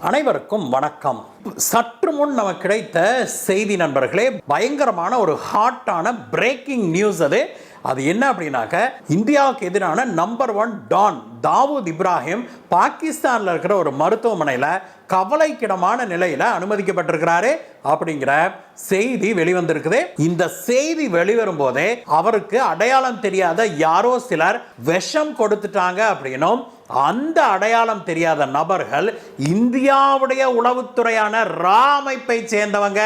அனைவருக்கும் வணக்கம். சற்று முன் நமக்கு கிடைத்த செய்தி நண்பர்களே, பயங்கரமான ஒரு ஹாட்டான பிரேக்கிங் நியூஸ். அது என்ன அப்படின்னாக்க, இந்தியாவுக்கு எதிரான நம்பர் 1 டான் தாவூத் இப்ராஹிம் பாகிஸ்தானில் இருக்கிற ஒரு மருத்துவமனையில் கவலைக்கிடமான நிலையில் அனுமதிக்கப்பட்டிருக்கிறாரு அப்படிங்கிற செய்தி வெளிவந்திருக்குது. இந்த செய்தி வெளிவரும் போதே அவருக்கு அடையாளம் தெரியாத யாரோ சிலர் விஷம் கொடுத்துட்டாங்க அப்படின்னும், அந்த அடையாளம் தெரியாத நபர்கள் இந்தியாவுடைய உளவுத்துறையான ரா அமைப்பை சேர்ந்தவங்க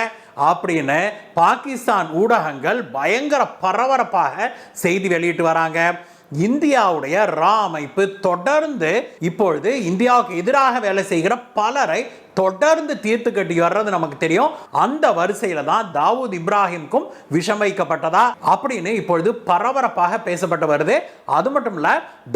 அப்படின்னு பாகிஸ்தான் ஊடகங்கள் பயங்கர பரபரப்பாக செய்தி வெளியிட்டு வராங்க. இந்தியாவுடைய ரா அமைப்பு தொடர்ந்து இப்பொழுது இந்தியாவுக்கு எதிராக வேலை செய்கிற பலரை தொடர்ந்து தீர்த்து கட்டி வர்றது நமக்கு தெரியும். அந்த வரிசையில தான் தாவூத் இப்ராஹிமுக்கும் விஷம் வைக்கப்பட்டதா அப்படின்னு இப்பொழுது பரபரப்பாக பேசப்பட்டு வருது. அது மட்டும் இல்ல,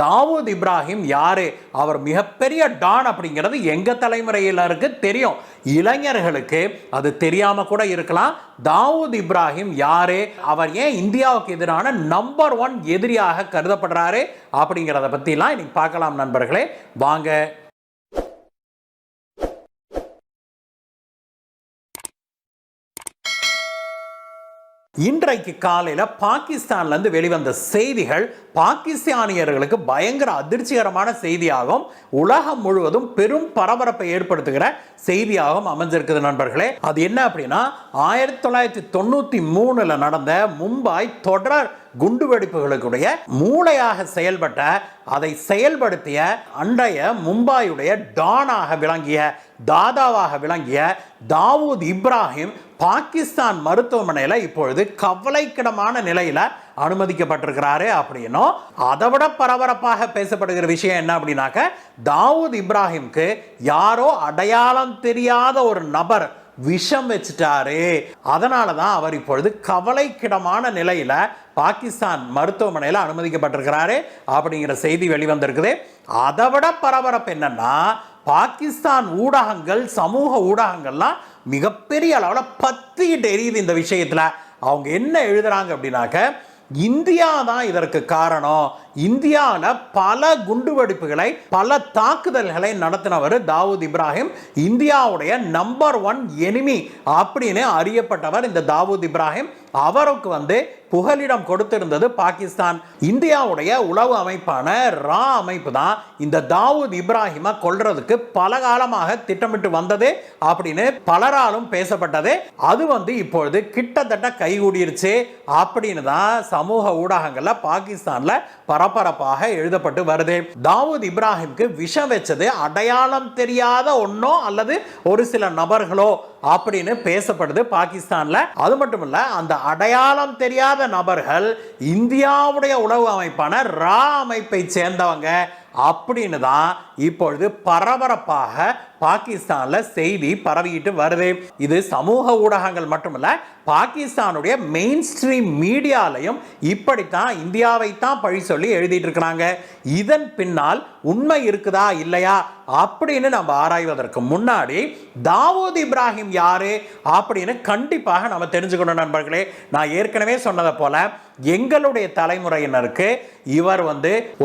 தாவூத் இப்ராஹிம் யாரு, அவர் மிகப்பெரிய டான் அப்படிங்கிறது எங்க தலைமுறையினருக்கு தெரியும். இளைஞர்களுக்கு அது தெரியாம கூட இருக்கலாம். தாவூத் இப்ராஹிம் யாரு, அவர் ஏன் இந்தியாவுக்கு எதிரான நம்பர் 1 எதிரியாக கருதப்படுறாரு அப்படிங்கிறத பத்திலாம் இன்னைக்கு பார்க்கலாம் நண்பர்களே. வாங்க. இன்றைக்கு காலையில் பாகிஸ்தான்லேருந்து வெளிவந்த செய்திகள் பாகிஸ்தானியர்களுக்கு பயங்கர அதிர்ச்சிகரமான செய்தியாகவும் உலகம் முழுவதும் பெரும் பரபரப்பை ஏற்படுத்துகிற செய்தியாகவும் அமைஞ்சிருக்குது நண்பர்களே. அது என்ன அப்படின்னா, 1993 நடந்த மும்பாய் தொடர் குண்டுவெடிப்புகளுடைய மூளையாக செயல்பட்ட, அதை செயல்படுத்திய அண்டைய மும்பாயுடைய டானாக விளங்கிய, தாதாவாக விளங்கிய தாவூத் இப்ராஹிம் பாகிஸ்தான் மருத்துவமனையில் இப்பொழுது கவலைக்கிடமான நிலையில் அனுமதிக்கப்பட்டிருக்கிறாரு அப்படின்னும், அதை விட பரபரப்பாக பேசப்படுகிற விஷயம் என்ன அப்படின்னாக்க, தாவூத் இப்ராஹிம்க்கு யாரோ அடையாளம் தெரியாத ஒரு நபர் விஷம் வச்சுட்டாரு, அதனால தான் அவர் இப்பொழுது கவலைக்கிடமான நிலையில பாகிஸ்தான் மருத்துவமனையில் அனுமதிக்கப்பட்டிருக்கிறாரு அப்படிங்கிற செய்தி வெளிவந்திருக்குது. அதை விட பரபரப்பு என்னன்னா, பாகிஸ்தான் ஊடகங்கள், சமூக ஊடகங்கள்லாம் மிகப்பெரிய அளவில் பத்திக்கிட்டு எரியுது இந்த விஷயத்துல. அவங்க என்ன எழுதுறாங்க அப்படின்னாக்க, இந்தியா தான் இதற்கு காரணம், இந்தியாவில் பல குண்டுவெடிப்புகளை, பல தாக்குதல்களை நடத்தினவர் தாவூத் இப்ராஹிம், இந்தியாவுடைய நம்பர் 1 எனிமி அப்படின்னு அறியப்பட்டவர் இந்த தாவூத் இப்ராஹிம். அவருக்கு புகலிடம் கொடுத்திருந்தது பாகிஸ்தான். இந்தியாவுடைய உளவு அமைப்பான ரா அமைப்பு தான் இந்த தாவூத் இப்ராஹிமை கொல்றதுக்கு பல காலமாக திட்டமிட்டு வந்தது அப்படின்னு பலராலும் பேசப்பட்டது. அது இப்பொழுது கிட்டத்தட்ட கைகூடிருச்சு அப்படின்னு தான் சமூக ஊடகங்கள்ல பாகிஸ்தான்ல பரபரப்பாக எழுதப்பட்டு வருது. தாவூத் இப்ராஹிம்க்கு விஷம் வச்சது அடையாளம் தெரியாத ஒன்னோ அல்லது ஒரு சில நபர்களோ அப்படின்னு பேசப்படுது பாகிஸ்தான்ல. அது மட்டும் இல்ல, அந்த அடையாளம் தெரியாத நபர்கள் இந்தியாவுடைய உளவு அமைப்பான ரா அமைப்பை சேர்ந்தவங்க அப்படின்னு தான் இப்பொழுது பரபரப்பாக பாகிஸ்தான்ல செய்தி பரவிட்டு வருது. இது சமூக ஊடகங்கள் மட்டுமல்ல, பாகிஸ்தானுடைய மெயின் ஸ்ட்ரீம் மீடியாலையும் இப்படித்தான் இந்தியாவை தான் பழி சொல்லி எழுதிட்டு இருக்கிறாங்க. இதன் பின்னால் உண்மை இருக்குதா இல்லையா அப்படின்னு நம்ம ஆராய்வதற்கு முன்னாடி தாவூத் இப்ராஹிம் யாரு அப்படின்னு கண்டிப்பாக நம்ம தெரிஞ்சுக்கணும் நண்பர்களே. நான் ஏற்கனவே சொன்னதை போல எங்களுடைய தலைமுறையினருக்கு இவர்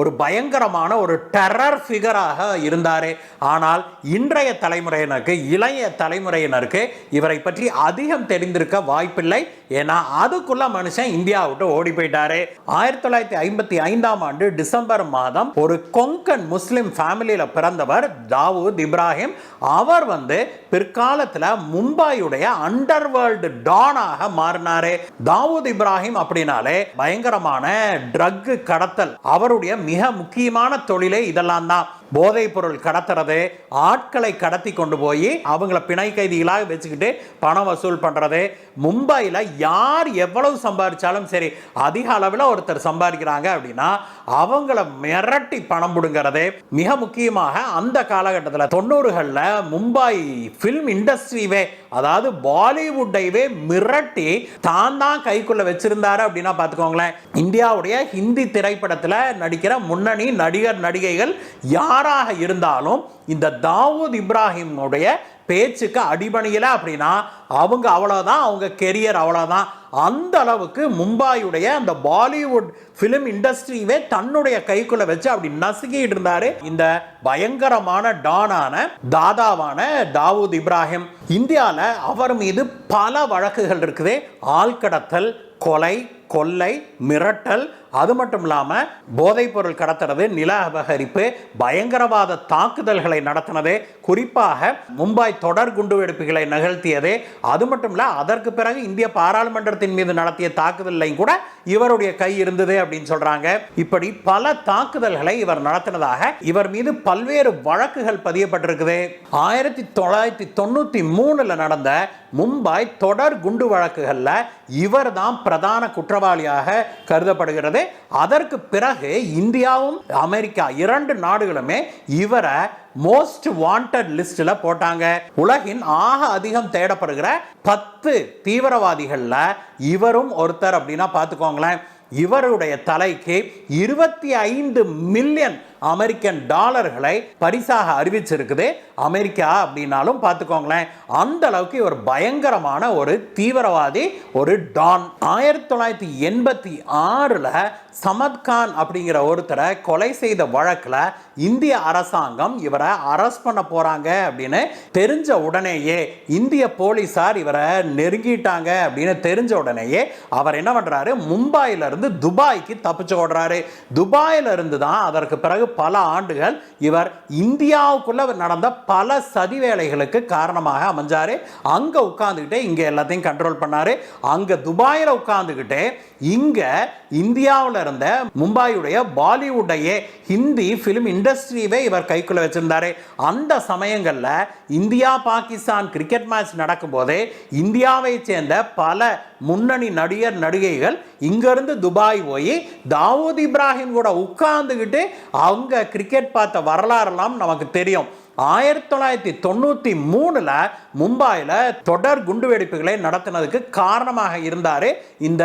ஒரு பயங்கரமான ஒரு டெரர் ஃபிகராக இருந்தாரு. ஆனால் இன்றைய தலைமுறையினருக்கு, இளைய தலைமுறையினருக்கு இவரை பற்றி அதிகம் தெரிந்திருக்க வாய்ப்பில்லை. ஏன்னா அதுக்குள்ள மனுஷன் இந்தியா விட்டு ஓடி போயிட்டாரு. 1955 டிசம்பர் மாதம் ஒரு கொங்கன் முஸ்லிம் ஃபேமிலியில பிறந்தவர் தாவூத் இப்ராஹிம். அவர் பிற்காலத்தில் மும்பாயுடைய அண்டர்வேர்ல்டு டானாக மாறினாரு. தாவூத் இப்ராஹிம் அப்படின்னாலே பயங்கரமான ட்ரக் கடத்தல், அவருடைய மிக முக்கியமான தொழிலே இதெல்லாம் தான். போதைப் பொருள் கடத்துறது, ஆட்களை கடத்தி கொண்டு போய் அவங்கள பிணை கைதிகளாக வச்சுக்கிட்டு பணம் வசூல் பண்றது. மும்பையில் யார் எவ்வளவு சம்பாதிச்சாலும் சரி, அதிக அளவில் ஒருத்தர் சம்பாதிக்கிறாங்க அப்படின்னா அவங்கள மிரட்டி பணம் புடுங்கிறது. மிக முக்கியமாக அந்த காலகட்டத்தில் 90களில் மும்பை ஃபில்ம் இண்டஸ்ட்ரியே, அதாவது பாலிவுட்டைவே மிரட்டி தான் கைக்குள்ள வச்சிருந்தாரு அப்படின்னா பார்த்துக்கோங்களேன். இந்தியாவுடைய ஹிந்தி திரைப்படத்தில் நடிக்கிற முன்னணி நடிகர் நடிகைகள் யாராக இருந்தாலும் இந்த தாவூத் இப்ராஹிமுடைய பேச்சுக்கு அடிபணியல அப்படின்னா அவங்க அவ்வளவுதான், அவங்க கெரியர் அவ்வளவுதான். அந்த அளவுக்கு மும்பாயுடைய அந்த பாலிவுட் பிலிம் இண்டஸ்ட்ரியே தன்னுடைய கைக்குள்ள வச்சு அப்படி நசுக்கிட்டு இருந்தாரு இந்த பயங்கரமான டானான தாதாவான தாவூத் இப்ராஹிம். இந்தியாவில் அவர் மீது பல வழக்குகள் இருக்குது. ஆள்கடத்தல், கொலை, கொள்ளை, மிரட்டல், அது மட்டும் இல்லாமல் போதைப் பொருள் கடத்துறது, நில அபகரிப்பு, பயங்கரவாத தாக்குதல்களை நடத்தினது, குறிப்பாக மும்பாய் தொடர் குண்டுவெடிப்புகளை நிகழ்த்தியது, அது மட்டும் இல்ல அதற்கு பிறகு இந்திய பாராளுமன்றத்தின் மீது நடத்திய தாக்குதலையும் கூட இவருடைய கை இருந்தது அப்படின்னு சொல்றாங்க. இப்படி பல தாக்குதல்களை இவர் நடத்தினதாக இவர் மீது பல்வேறு வழக்குகள் பதியப்பட்டிருக்குது. 1993 நடந்த மும்பாய் தொடர் குண்டு வழக்குகள்ல இவர் தான் பிரதான குற்றவாளியாக கருதப்படுகிறது. அதற்கு பிறகு இந்தியாவும் அமெரிக்கா 2 நாடுகளுமே இவரை மோஸ்ட் வாண்டட் லிஸ்ட்ல போட்டாங்க. உலகின் ஆக அதிகம் தேடப்படுகிற 10 தீவிரவாதிகள்ல இவரும் ஒருத்தர் அப்படின்னா பார்த்துக்கோங்களேன். இவருடைய தலைக்கு 25 மில்லியன் அமெரிக்கன் டாலர்களை பரிசாக அறிவிச்சிருக்குது அமெரிக்கா அப்படின்னாலும் பார்த்துக்கோங்களேன். அந்த அளவுக்கு இவர் பயங்கரமான ஒரு தீவிரவாதி, ஒரு டான். 1986 சமத் கான் அப்படிங்கிற ஒருத்தரை கொலை செய்த வழக்கில் இந்திய அரசாங்கம் இவரை அரெஸ்ட் பண்ண போறாங்க அப்படின்னு தெரிஞ்ச உடனேயே, இந்திய போலீசார் இவரை நெருங்கிட்டாங்க அப்படின்னு தெரிஞ்ச உடனேயே அவர் என்ன பண்றாரு, மும்பையில இருந்து துபாய்க்கு தப்பிச்சு ஓடுறாரு. துபாயில இருந்து தான் அதற்கு பிறகு பல ஆண்டுகள் இவர் இந்தியாவுக்குள்ள நடந்த பல சதி வேலைகளுக்கு காரணமாக அமைஞ்சாரு. அங்க உட்கார்ந்துகிட்டே இங்க எல்லாத்தையும் கண்ட்ரோல் பண்ணாரு. அங்க துபாயில உட்கார்ந்துகிட்டே இங்க இந்தியாவில் இருந்த மும்பாயுடைய பாலிவுட்டையே ஹிந்தி பிலிம் இண்டஸ்ட்ரியை இவர் கைக்குள்ள வச்சிருந்தாரு. அந்த சமயங்கள்ல இந்தியா பாகிஸ்தான் கிரிக்கெட் மேட்ச் நடக்கும் போதே இந்தியாவை சேர்ந்த பல முன்னணி நடிகர் நடிகைகள் இங்கிருந்து துபாய் போய் தாவூத் இப்ராஹிம் கூட உட்கார்ந்துகிட்டு அவங்க கிரிக்கெட் பார்த்த வரலாறுலாம் நமக்கு தெரியும். 1993 மும்பாயில் தொடர் குண்டுவெடிப்புகளை நடத்தினதுக்கு காரணமாக இருந்தார் இந்த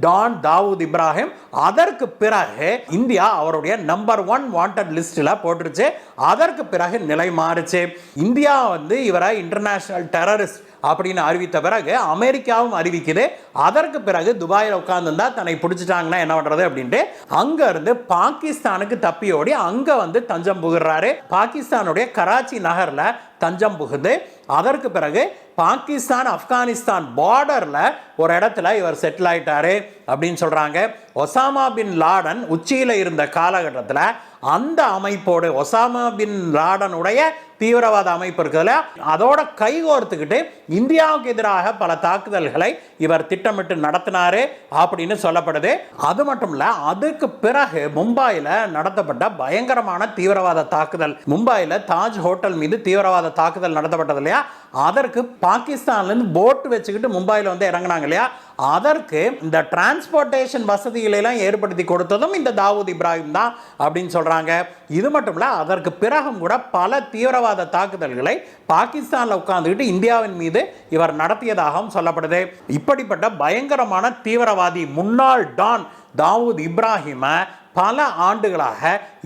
டான் தாவூத் இப்ராஹிம். அதற்கு பிறகு இந்தியா அவருடைய நம்பர் 1 வாண்டட் லிஸ்டில் போட்டுருச்சு. அதற்கு பிறகு நிலை மாறுச்சு. இந்தியா இவரை இன்டர்நேஷனல் டெரரிஸ்ட் அப்படின்னு அறிவித்த பிறகு அமெரிக்காவும் அறிவிக்குது. அதற்கு பிறகு துபாயில் உட்கார்ந்துருந்தா தன்னை பிடிச்சிட்டாங்கன்னா என்ன பண்றது அப்படின்ட்டு அங்க இருந்து பாகிஸ்தானுக்கு தப்பியோடி அங்க தஞ்சம் புகுறாரு. பாகிஸ்தானுடைய கராச்சி நகர்ல தஞ்சம் புகுது. அதற்கு பிறகு பாகிஸ்தான் ஆப்கானிஸ்தான் பார்டர்ல ஒரு இடத்துல இவர் செட்டில் ஆயிட்டாரு அப்படின்னு சொல்றாங்க. ஒசாமா பின் லாடன் உச்சியில இருந்த காலகட்டத்தில் அந்த அமைப்போடு, ஒசாமா பின் லாடனுடைய தீவிரவாத அமைப்பு இருக்குதுல, அதோட கைகோர்த்துக்கிட்டு இந்தியாவுக்கு எதிராக பல தாக்குதல்களை இவர் திட்டமிட்டு நடத்தினாரு அப்படின்னு சொல்லப்படுது. அது மட்டும் இல்ல, அதுக்கு பிறகு மும்பாயில நடத்தப்பட்ட பயங்கரமான தீவிரவாத தாக்குதல், மும்பாயில தாஜ் ஹோட்டல் மீது தீவிரவாத தாக்குதல் நடத்தப்பட்டது இல்லையா, அதற்கு பாகிஸ்தான்ல இருந்து போட் வச்சுக்கிட்டு மும்பாயில இறங்கினாங்க இல்லையா, அதற்கு இந்த டிரான்ஸ்போர்ட்டேஷன் வசதிகளை எல்லாம் ஏற்படுத்தி கொடுத்ததும் இந்த தாவூத் இப்ராஹிம் தான் அப்படின்னு சொல்றாங்க. இது மட்டும் இல்ல, அதற்கு பிறகும் கூட பல தீவிரவாத தாக்குதல்களை பாகிஸ்தான்ல உட்கார்ந்துகிட்டு இந்தியாவின் மீது இவர் நடத்தியதாகவும் சொல்லப்படுது. இப்படிப்பட்ட பயங்கரமான தீவிரவாதி முன்னாள் டான் தாவூத் இப்ராஹிம பல ஆண்டுகளாக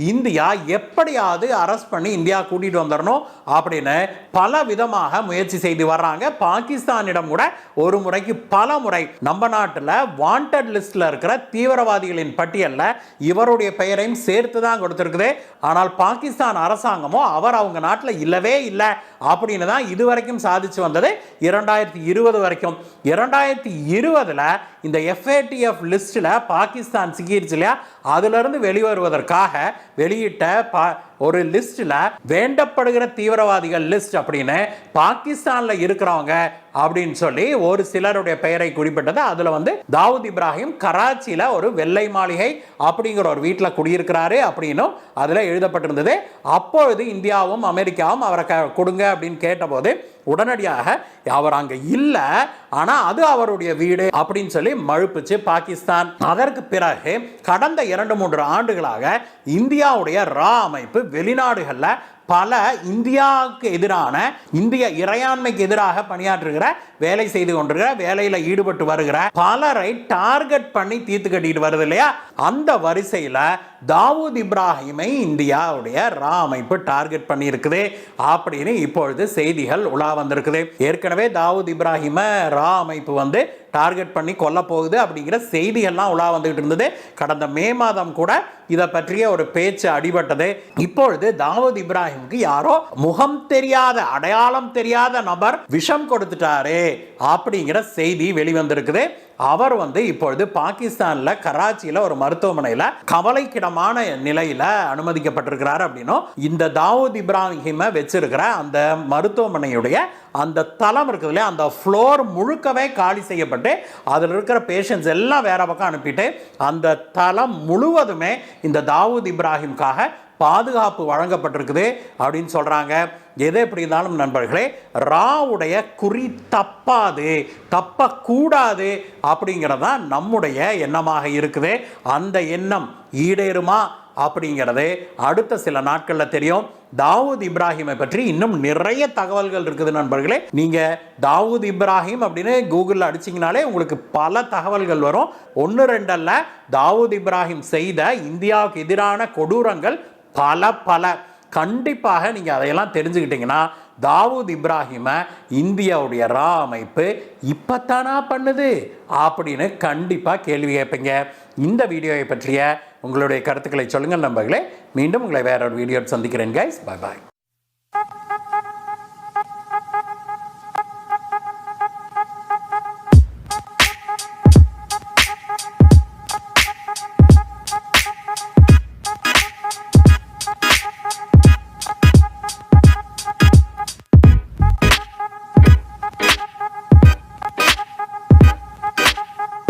இந்தியா எப்படியாவது அரெஸ்ட் பண்ணி இந்தியா கூட்டிட்டு வந்துடணும் அப்படின்னு பல விதமாக முயற்சி செய்து வர்றாங்க. பாகிஸ்தானிடம் கூட ஒரு முறைக்கு பல முறை நம்ம நாட்டில் வாண்டட் லிஸ்ட்ல இருக்கிற தீவிரவாதிகளின் பட்டியலில் இவருடைய பெயரையும் சேர்த்து தான் கொடுத்திருக்குது. ஆனால் பாகிஸ்தான் அரசாங்கமோ அவர் அவங்க நாட்டில் இல்லவே இல்லை அப்படின்னு தான் இதுவரைக்கும் சாதிச்சு வந்தது. 2020 வரைக்கும். 2020 இந்த FATF லிஸ்ட்ல பாகிஸ்தான் சிக்கிருச்சு இல்லையா, அதுல இருந்து வெளிவருவதற்காக வெளியிட்ட ஒரு லிஸ்ட்ல வேண்டப்படுகிற தீவிரவாதிகள் லிஸ்ட் அப்படின்னு பாகிஸ்தான்ல இருக்கிறவங்க அப்படின்னு சொல்லி ஒரு சிலருடைய பெயரை குறிப்பிட்டது. அதுல தாவூத் இப்ராஹிம் கராச்சியில ஒரு வெள்ளை மாளிகை அப்படிங்கிற ஒரு வீட்டில் குடியிருக்கிறாரு அப்படின்னு அதுல எழுதப்பட்டிருந்தது. அப்பொழுது இந்தியாவும் அமெரிக்காவும் அவரை கொடுங்க அப்படின்னு கேட்டபோது உடனடியாக அவர் அங்க இல்ல, ஆனா அது அவருடைய வீடு அப்படின்னு சொல்லி மழுப்புச்சு பாகிஸ்தான். அதற்கு பிறகு கடந்த 2-3 ஆண்டுகளாக இந்தியாவுடைய ரா அமைப்பு வெளிநாடுகள்ல பல இந்தியாவுக்கு எதிரான இந்திய இறையாண்மைக்கு எதிராக பணியாற்றுகிற வேலை செய்து கொண்டிருக்கிற வேலையில் ஈடுபட்டு வருகிற பலரை டார்கெட் பண்ணி தீர்த்து கட்டிட்டு வருது இல்லையா, அந்த வரிசையில் தாவூத் இப்ராஹிமை இந்தியாவுடைய ரா அமைப்பு டார்கெட் பண்ணி இருக்குது அப்படின்னு இப்பொழுது செய்திகள் உலா வந்திருக்குது. ஏற்கனவே தாவூத் இப்ராஹிம ரா அமைப்பு வந்து டார்கெட் பண்ணி கொல்ல போகுது அப்படிங்கிற செய்திகள்லாம் உலா வந்துகிட்டு இருந்தது. கடந்த மே மாதம் கூட இதை பற்றிய ஒரு பேச்சு அடிபட்டது. இப்பொழுது தாவூத் இப்ராஹிமுக்கு யாரோ முகம் தெரியாத அடையாளம் தெரியாத நபர் விஷம் கொடுத்துட்டாரு அப்படிங்கிற செய்தி வெளிவந்திருக்குது. அவர் வந்து இப்பொழுது பாகிஸ்தான்ல கராச்சியில ஒரு மருத்துவமனையில் கவலைக்கிடமான நிலையில அனுமதிக்கப்பட்டிருக்கிறார் அப்படின்னும், இந்த தாவூத் இப்ராஹிமை வச்சிருக்கிற அந்த மருத்துவமனையுடைய அந்த தளம் இருக்குது இல்லையா, அந்த ஃப்ளோர் முழுக்கவே காலி செய்யப்பட்டு அதில் இருக்கிற பேஷண்ட்ஸ் எல்லாம் வேற பக்கம் அனுப்பிட்டு அந்த தளம் முழுவதுமே இந்த தாவூத் இப்ராஹிமுக்காக பாதுகாப்பு வழங்கப்பட்டிருக்குது அப்படின்னு சொல்றாங்க. எது எப்படி இருந்தாலும் நண்பர்களே, ராவுடைய குறி தப்பாது, தப்பக்கூடாது அப்படிங்கிறதா நம்முடைய எண்ணமாக இருக்குது. அந்த எண்ணம் ஈடேறுமா அப்படிங்கிறது அடுத்த சில நாட்களில் தெரியும். தாவூத் இப்ராஹிமை பற்றி இன்னும் நிறைய தகவல்கள் இருக்குது நண்பர்களே. நீங்க தாவூத் இப்ராஹிம் அப்படின்னு கூகுளில் அடிச்சிங்கனாலே உங்களுக்கு பல தகவல்கள் வரும். 1-2 அல்ல, தாவூத் இப்ராஹிம் செய்த இந்தியாவுக்கு எதிரான கொடூரங்கள் பல கண்டிப்பாக நீங்க அதையெல்லாம் தெரிஞ்சுக்கிட்டீங்கன்னா தாவூத் இப்ராஹிமை இந்தியாவுடைய ரா அமைப்பு இப்பத்தானா பண்ணுது அப்படின்னு கண்டிப்பாக கேள்வி கேட்பீங்க. இந்த வீடியோவை பற்றிய உங்களுடைய கருத்துக்களை சொல்லுங்கள் நண்பர்களே. மீண்டும் உங்களை வேற ஒரு வீடியோ சந்திக்கிறேன் கைஸ். பாய் பாய்.